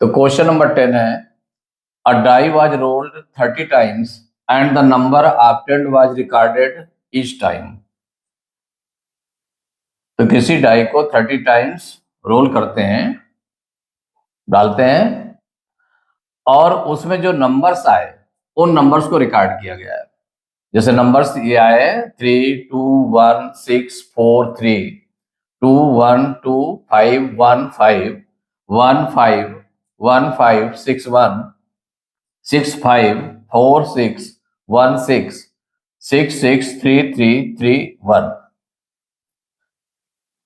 तो question number 10 है, a die was rolled 30 times and the number obtained was recorded each time. तो किसी die को 30 times role करते हैं, डालते हैं, और उसमें जो नंबर्स आए उन नंबर्स को रिकॉर्ड किया गया है। जैसे नंबर्स ये आए 3 2 1 6 4 3, 2 1 2 5 1 5 1 5 1 5 6 1 6 5 4 6 1 6 6 6 3 3 3 1।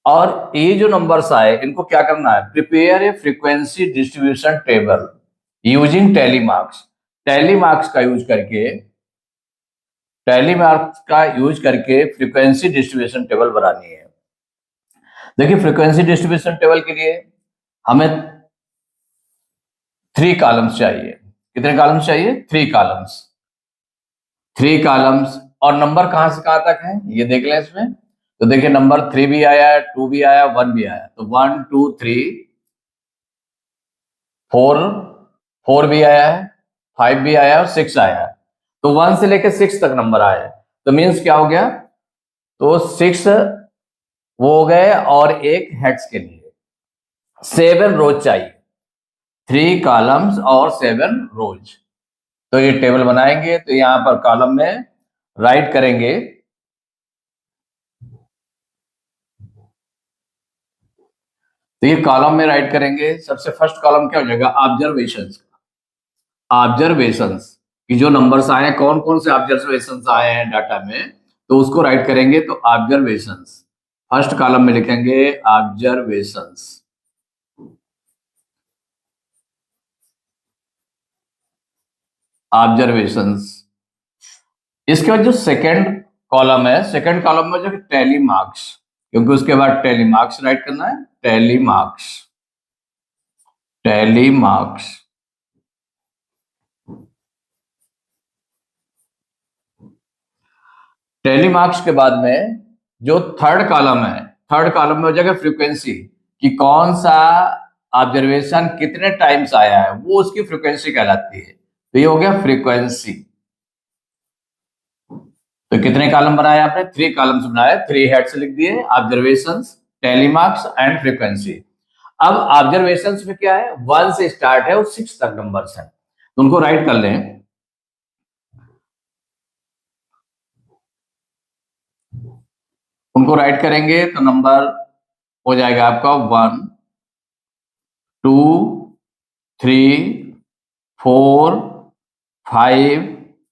और ये जो नंबर्स आए इनको क्या करना है, prepare a frequency distribution table using tally marks. Tally marks का यूज करके फ्रीक्वेंसी डिस्ट्रीब्यूशन टेबल बनानी है। देखिए, फ्रीक्वेंसी डिस्ट्रीब्यूशन टेबल के लिए हमें 3 कॉलम्स चाहिए। कितने कॉलम्स चाहिए? 3 कॉलम्स। 3 कॉलम्स और नंबर कहां से कहां तक है ये देख लें इसमें। तो देखिए, नंबर 3 भी आया है, 2 भी आया, 1 भी आया। तो 1 2 3 4 भी आया है, 5 भी आया और 6 आया है। तो 1 से लेकर 6 तक नंबर आया है। तो मीन्स क्या हो गया? तो 6 वो हो गए और एक हेक्स के लिए 7 रोज चाहिए। 3 कॉलम्स और 7 रोज। तो ये टेबल बनाएंगे, तो यहां पर कॉलम में राइट करेंगे। तो ये कॉलम में राइट करेंगे। सबसे फर्स्ट कॉलम क्या हो जाएगा? ऑब्जर्वेशंस। ऑब्जर्वेशंस की जो नंबर्स आए हैं, कौन कौन से ऑब्जर्वेशंस आए हैं डाटा में, तो उसको राइट करेंगे। तो ऑब्जर्वेशंस फर्स्ट कॉलम में लिखेंगे, ऑब्जर्वेशंस। ऑब्जर्वेशंस। इसके बाद जो सेकंड कॉलम है, सेकंड कॉलम में जो टैली मार्क्स, क्योंकि उसके बाद टैली मार्क्स राइट करना है। Tally marks, tally marks. Tally marks के बाद में जो थर्ड कॉलम है, थर्ड कॉलम में हो जाएगा फ्रीक्वेंसी, कि कौन सा ऑब्जर्वेशन कितने टाइम्स आया है, वो उसकी फ्रीक्वेंसी कहलाती है। तो ये हो गया फ्रीक्वेंसी। तो कितने कॉलम बनाए आपने? 3 कॉलम्स बनाए, 3 हेड्स लिख दिए, observations, tally marks and frequency. अब ऑब्जर्वेशंस में क्या है? 1 से स्टार्ट है और 6 तक नंबर्स हैं, तो उनको राइट कर लें। उनको राइट करेंगे तो नंबर हो जाएगा आपका 1 2 3 4 5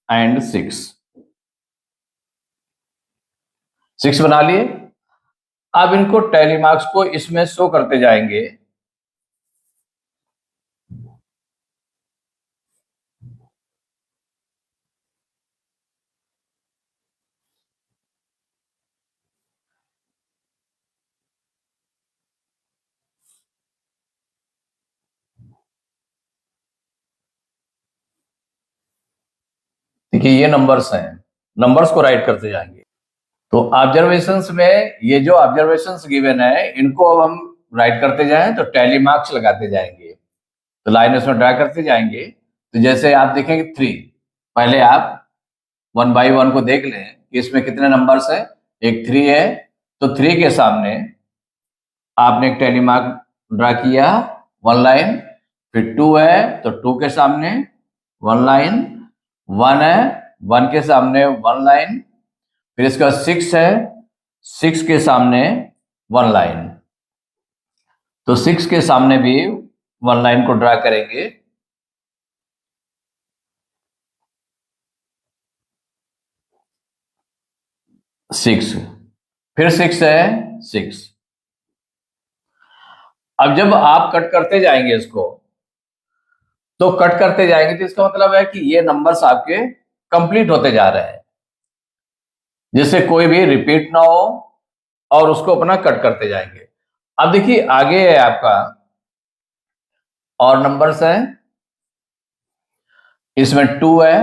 एंड 6 बना लिए। अब इनको टैली मार्क्स को इसमें शो करते जाएंगे। देखिए, ये नंबर्स हैं, नंबर्स को राइट करते जाएंगे। तो ऑब्जर्वेशंस में ये जो ऑब्जर्वेशंस गिवन है, इनको अब हम राइट करते जाएं तो टैली मार्क्स लगाते जाएंगे। तो लाइन उसमें ड्रा करते जाएंगे। तो जैसे आप देखेंगे 3, पहले आप 1 बाई 1 को देख लें कि इसमें कितने नंबर्स हैं। एक 3 है, तो 3 के सामने आपने एक टैली मार्क ड्रा किया, 1 लाइन। फिर 2 है तो 2 के सामने 1 लाइन। 1 है, 1 के सामने 1 लाइन। फिर इसका 6 है, 6 के सामने 1 लाइन। तो 6 के सामने भी 1 लाइन को ड्रा करेंगे। सिक्स, फिर 6 है, 6। अब जब आप कट करते जाएंगे इसको, तो कट करते जाएंगे तो इसका मतलब है कि ये नंबर्स आपके कंप्लीट होते जा रहे हैं, जिससे कोई भी रिपीट ना हो, और उसको अपना कट करते जाएंगे। अब देखिए, आगे है आपका और नंबर्स है। इसमें 2 है,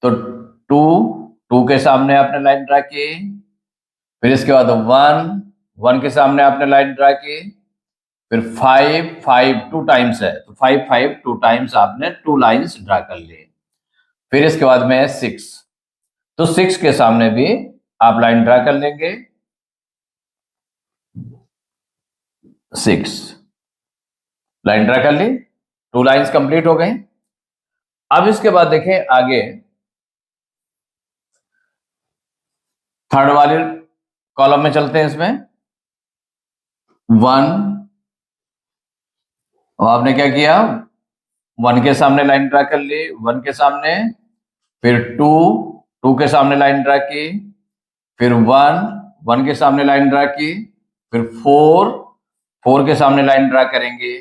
तो 2, 2 के सामने आपने लाइन ड्रा की। फिर इसके बाद 1, 1 के सामने आपने लाइन ड्रा की। फिर 5 5 टू टाइम्स है, तो 5 5 टू टाइम्स आपने 2 लाइंस ड्रा कर लिए। फिर इसके बाद में है 6, तो 6 के सामने भी आप लाइन ड्रा कर लेंगे, 6 लाइन ड्रा कर ली, 2 लाइंस कंप्लीट हो गई। अब इसके बाद देखें आगे थर्ड वाले कॉलम में चलते हैं। इसमें 1, और आपने क्या किया, 1 के सामने लाइन ड्रा कर ली, 1 के सामने, फिर 2 2 के सामने लाइन ड्रा की, फिर 1 1 के सामने लाइन ड्रा की, फिर 4 4 के सामने लाइन ड्रा करेंगे,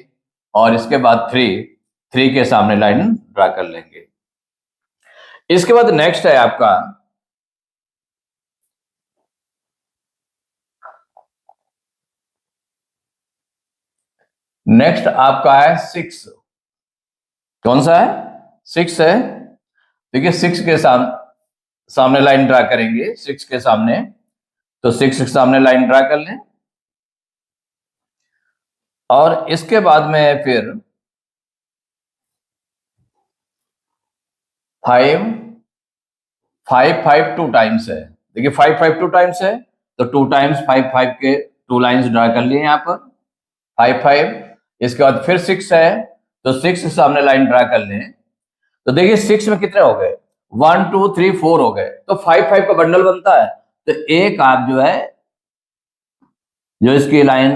और इसके बाद 3 3 के सामने लाइन ड्रा कर लेंगे। इसके बाद नेक्स्ट है आपका नेक्स्ट आपका है 6। कौन सा है, 6 है। देखिए 6 के सामने लाइन ड्रा करेंगे, 6 के सामने, तो 6 के सामने लाइन ड्रा कर लें, और इसके बाद में फिर 5 5 5 टू टाइम्स है। देखिए 5 5 टू टाइम्स है, तो 2 टाइम्स 5 5 के 2 लाइंस ड्रा कर लिए यहाँ पर, 5 5। इसके बाद फिर 6 है, तो 6 के सामने लाइन ड्रा कर लें, तो देखिए 6 में कितने हो गए, 1 2 3 4 हो गए, तो 5 5 का बंडल बनता है, तो एक आप जो है, जो इसकी लाइन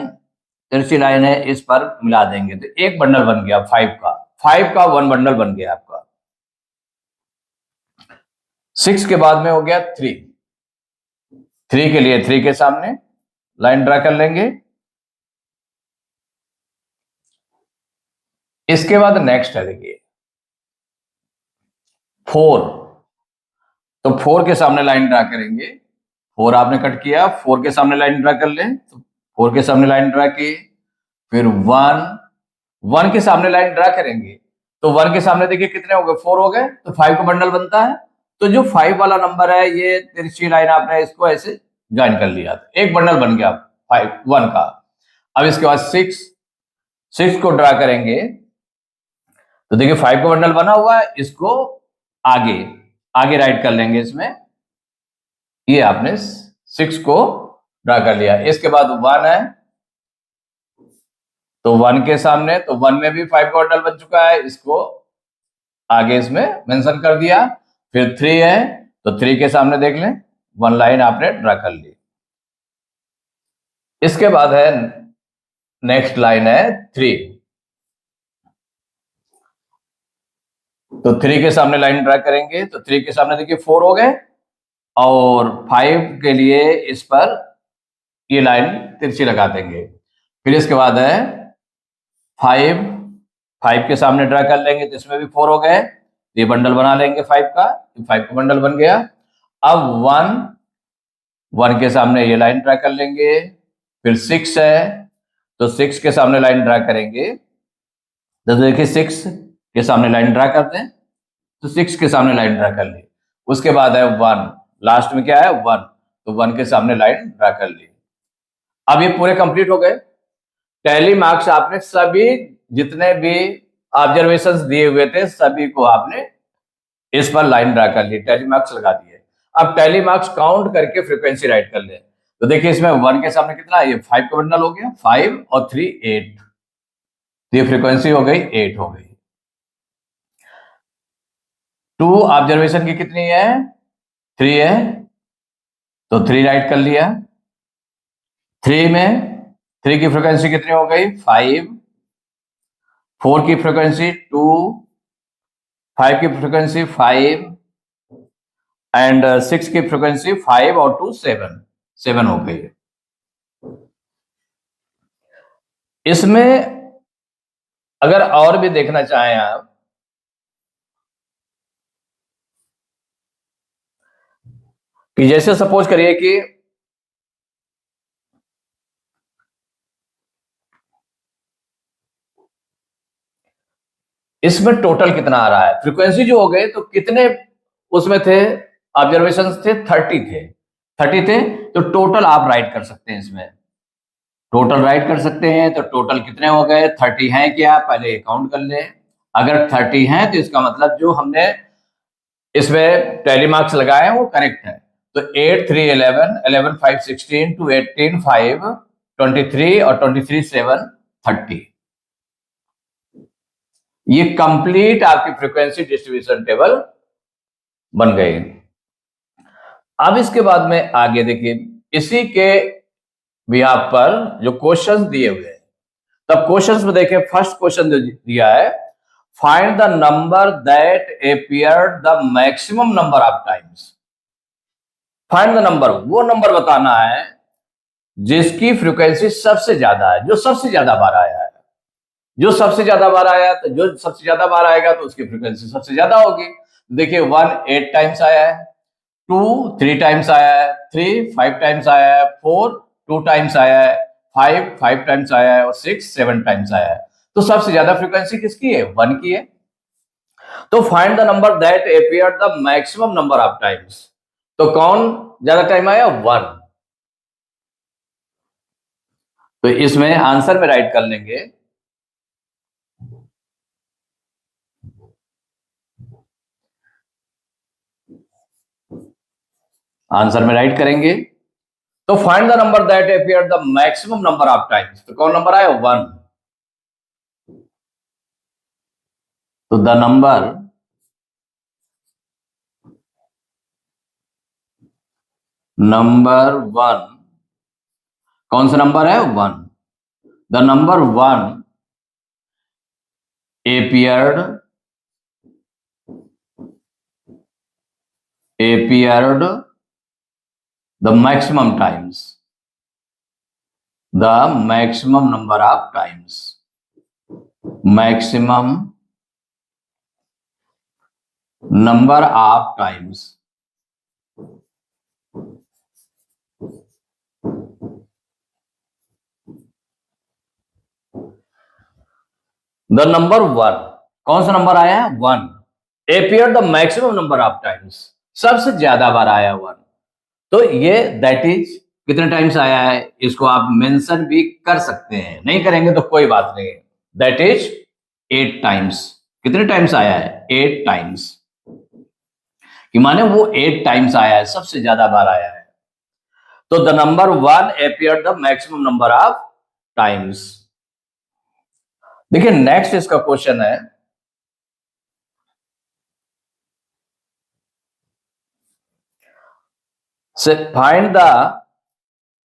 तिरछी लाइन है, इस पर मिला देंगे, तो एक बंडल बन गया 5 का 1 बंडल बन गया आपका। 6 के बाद में हो गया 3 के लिए 3 के सामने लाइन ड्रा कर लेंगे। इसके बाद नेक्स्ट है, देखिए 4, तो 4 के सामने लाइन ड्रा करेंगे, 4 आपने कट किया, 4 के सामने लाइन ड्रा कर लें, तो 4 के सामने लाइन ड्रा की, फिर 1 के सामने लाइन ड्रा करेंगे, तो 1 के सामने देखिए कितने हो गए, 4 हो गए, तो 5 का बंडल बनता है, तो जो 5 वाला नंबर है, ये तिरछी लाइन आपने इसको ऐसे ज्वाइन कर लिया, एक बंडल बन गया 1 का। अब इसके बाद 6 को ड्रा करेंगे, तो देखिए 5 का बंडल बना हुआ है, इसको आगे राइट कर लेंगे इसमें, ये आपने 6 को ड्रा कर लिया। इसके बाद 1 है, तो 1 के सामने, तो 1 में भी 5 का बंडल बन चुका है, इसको आगे इसमें मेंशन कर दिया। फिर 3 है, तो 3 के सामने देख लें, 1 लाइन आपने ड्रा कर ली। इसके बाद है नेक्स्ट लाइन है 3, तो 3 के सामने लाइन ड्रा करेंगे, तो 3 के सामने देखिए 4 हो गए, और 5 के लिए इस पर ये लाइन तिरछी लगा देंगे। फिर इसके बाद है 5 के सामने ड्रा कर लेंगे, तो इसमें भी 4 हो गए, ये बंडल बना लेंगे 5 का बंडल बन गया। अब 1 के सामने ये लाइन ड्रा कर लेंगे, फिर 6 है, तो 6 के सामने लाइन ड्रा करेंगे, तो देखिए 6 के सामने लाइन ड्रा करते हैं, तो 6 के सामने लाइन ड्रा कर ली। उसके बाद है 1, लास्ट में क्या है 1, तो 1 के सामने लाइन ड्रा कर ली। अब ये पूरे कंप्लीट हो गए। टैली मार्क्स आपने सभी जितने भी ऑब्जर्वेशंस दिए हुए थे, सभी को आपने इस पर लाइन ड्रा कर ली, टैली मार्क्स लगा दिए। अब टैली मार्क्स काउंट करके फ्रीक्वेंसी राइट कर ले, तो देखिए इसमें 1 के सामने कितना है, ये 5 का बंडल हो गया, 5 और 3 8, तो ये फ्रीक्वेंसी हो गई 8 हो गई। 2 ऑब्जर्वेशन की कितनी है, 3 है, तो 3 राइट कर लिया। 3 की फ्रीक्वेंसी कितनी हो गई, 5, 4 की फ्रीक्वेंसी 2, 5 की फ्रीक्वेंसी 5, एंड 6 की फ्रीक्वेंसी 5 और 2 7 हो गई। इसमें अगर और भी देखना चाहें आप, कि जैसे सपोज करिए कि इसमें टोटल कितना आ रहा है, फ्रीक्वेंसी जो हो गए, तो कितने उसमें थे ऑब्जर्वेशंस थे, 30 थे, तो टोटल आप राइट कर सकते हैं इसमें। टोटल राइट कर सकते हैं। तो टोटल कितने हो गए, 30 हैं क्या, पहले काउंट कर ले। अगर 30 हैं तो इसका मतलब जो हमने इसमें टैली मार्क्स लगाए हैं वो करेक्ट है। तो 8 3 11, 11 5 16, 2 18 5 23 और 23 7 30। ये कंप्लीट आपकी फ्रीक्वेंसी डिस्ट्रीब्यूशन टेबल बन गई। अब इसके बाद में आगे देखिए, इसी के बिहाफ पर जो क्वेश्चंस दिए हुए हैं, तब क्वेश्चंस में देखिए फर्स्ट क्वेश्चन जो दिया है, find the number that appeared the maximum number of times. Find the number, वो नंबर बताना है जिसकी फ्रीक्वेंसी सबसे ज्यादा है, जो सबसे ज्यादा बार आया है। जो सबसे ज्यादा बार आया, तो जो सबसे ज्यादा बार आएगा तो उसकी फ्रीक्वेंसी सबसे ज्यादा होगी। देखिए 1 8 टाइम्स आया है, 2 3 टाइम्स आया है, 3 5 टाइम्स आया है, 4 2 टाइम्स आया है, 5 5 टाइम्स आया है और 6 7 टाइम्स आया है। तो सबसे ज्यादा फ्रीक्वेंसी किसकी है, 1 की है। तो find the number that appeared the maximum number of times. तो कौन ज्यादा टाइम आया, 1। तो इसमें आंसर में राइट कर लेंगे, आंसर में राइट करेंगे। तो find the number that appear the maximum number of times. तो कौन नंबर आया, 1। तो द नंबर नंबर 1, कौन सा नंबर है, 1। The number 1 appeared the maximum times, the maximum number of times, maximum number of times, the number 1, कौन सा number आया है, 1। appeared the maximum number of times, सबसे ज्यादा बार आया 1। तो ये दैट इज कितने टाइम्स आया है, इसको आप मेंशन भी कर सकते हैं, नहीं करेंगे तो कोई बात नहीं। That is 8 times. कितने टाइम्स आया है, 8 टाइम्स, कि माने वो 8 टाइम्स आया है, सबसे ज्यादा बार आया है। तो the number 1 appeared the maximum number of times. देखिए नेक्स्ट इसका क्वेश्चन है, find the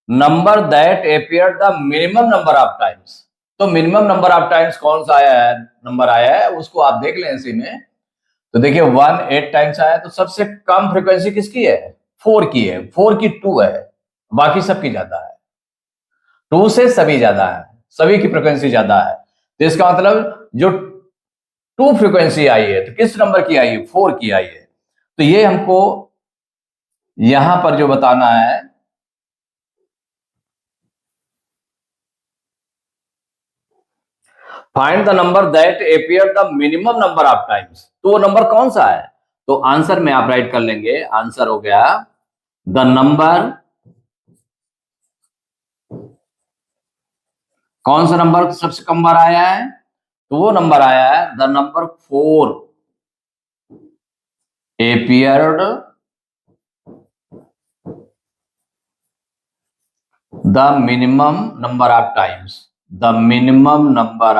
number that appeared the minimum number of times. तो मिनिमम नंबर ऑफ टाइम्स कौन सा आया है, नंबर आया है, उसको आप देख लें इसी में। तो देखिए 1 8 टाइम्स आया, तो सबसे कम फ्रीक्वेंसी किसकी है, 4 की है, 4 की 2 है, बाकी सबकी ज्यादा है। 2 से सभी ज्यादा है, सभी की फ्रीक्वेंसी ज्यादा है। तो इसका मतलब जो 2 फ्रीक्वेंसी आई है, तो किस नंबर की आई है, 4 की आई है। तो ये हमको यहां पर जो बताना है, find the number that appeared the minimum number of times. तो वो नंबर कौन सा है, तो आंसर में आप राइट कर लेंगे। आंसर हो गया द नंबर, कौन सा नंबर सबसे कम बार आया है, तो वो नंबर आया है the number 4 appeared the minimum number of times, the minimum number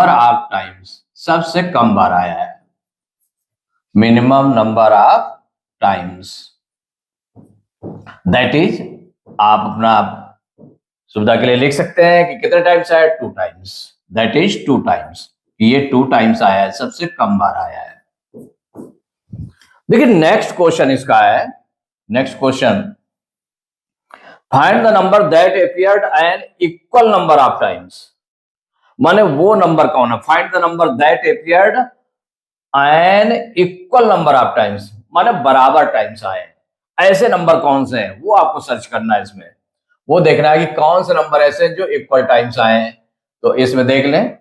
of times, सबसे कम बार आया है, minimum number of times. That is आप अपना सुविधा के लिए लिख सकते हैं कि कितने टाइम्स आया, 2 टाइम्स। दैट इज 2 टाइम्स, ये 2 टाइम्स आया है, सबसे कम बार आया है। देखिए नेक्स्ट क्वेश्चन इसका है, next question, find the number that appeared an equal number of times. माने वो नंबर कौन है, find the number that appeared an equal number of times, माने बराबर टाइम्स आए। ऐसे नंबर कौन से हैं वो आपको सर्च करना है इसमें, वो देखना है कि कौन से नंबर ऐसे हैं जो इक्वल टाइम्स आए हैं। तो इसमें देख लें,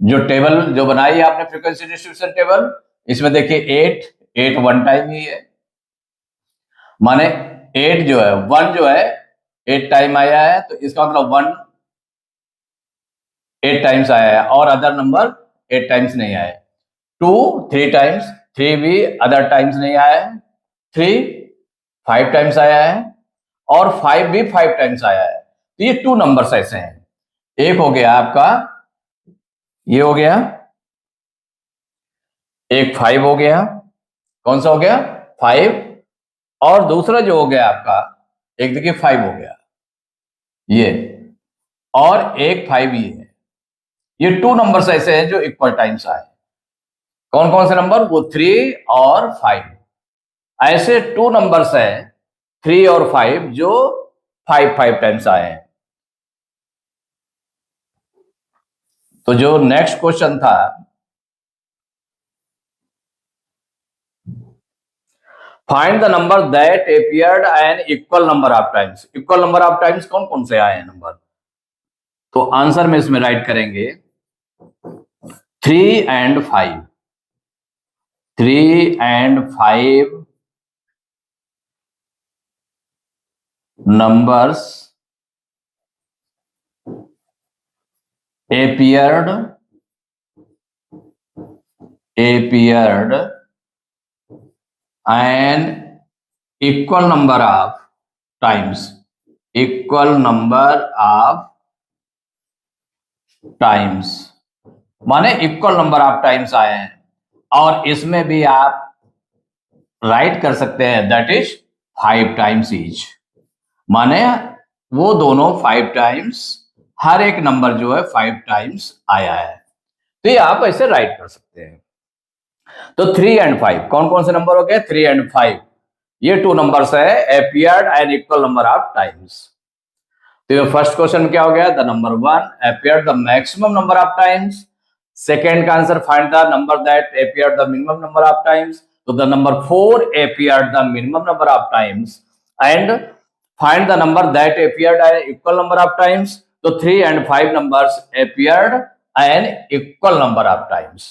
जो टेबल जो बनाई है आपने फ्रीक्वेंसी डिस्ट्रीब्यूशन टेबल, इसमें देखिए 8 8 1 टाइम ही है, माने 8 जो है 1 जो है 8 टाइम आया है, तो इसका मतलब 1 8 टाइम्स आया है और अदर नंबर 8 टाइम्स नहीं आया है। 2 3 टाइम्स, 3 भी अदर टाइम्स नहीं आया है। 3 5 टाइम्स आया है और 5 भी 5 टाइम्स आया है। तो ये 2 नंबर्स ऐसे हैं। एक हो गया आपका, ये हो गया, एक 5 हो गया, कौन सा हो गया 5, और दूसरा जो हो गया आपका, एक देखिए 5 हो गया ये, और एक 5 ये है। ये 2 नंबर्स ऐसे हैं जो इक्वल टाइम्स आए। कौन कौन से नंबर? वो 3 और 5। ऐसे 2 नंबर्स हैं 3 और 5 जो 5 टाइम्स आए हैं। तो जो नेक्स्ट क्वेश्चन था, find the number that appeared n equal number of times. Equal number of times कौन कौन से आए हैं नंबर? तो आंसर में इसमें राइट करेंगे 3 and 5। 3 and 5 numbers appeared an equal number of times, equal number of times, माने इक्वल नंबर ऑफ टाइम्स आए हैं। और इसमें भी आप राइट कर सकते हैं दैट इज 5 टाइम्स ईच, माने वो दोनों 5 टाइम्स, हर एक नंबर जो है 5 टाइम्स आया है। तो ये आप ऐसे राइट कर सकते हैं। तो 3 and 5 कौन कौन से नंबर हो गए? 3 and 5 ये 2 नंबर्स है appeared an equal number of times। तो फर्स्ट क्वेश्चन क्या हो गया? The number 1 appeared the maximum number of times। Second का answer find the number that appeared the minimum number of times। तो the number 4 appeared the minimum number of times and find the number that appeared an equal number of times। तो 3 and 5 numbers appeared an equal number of times।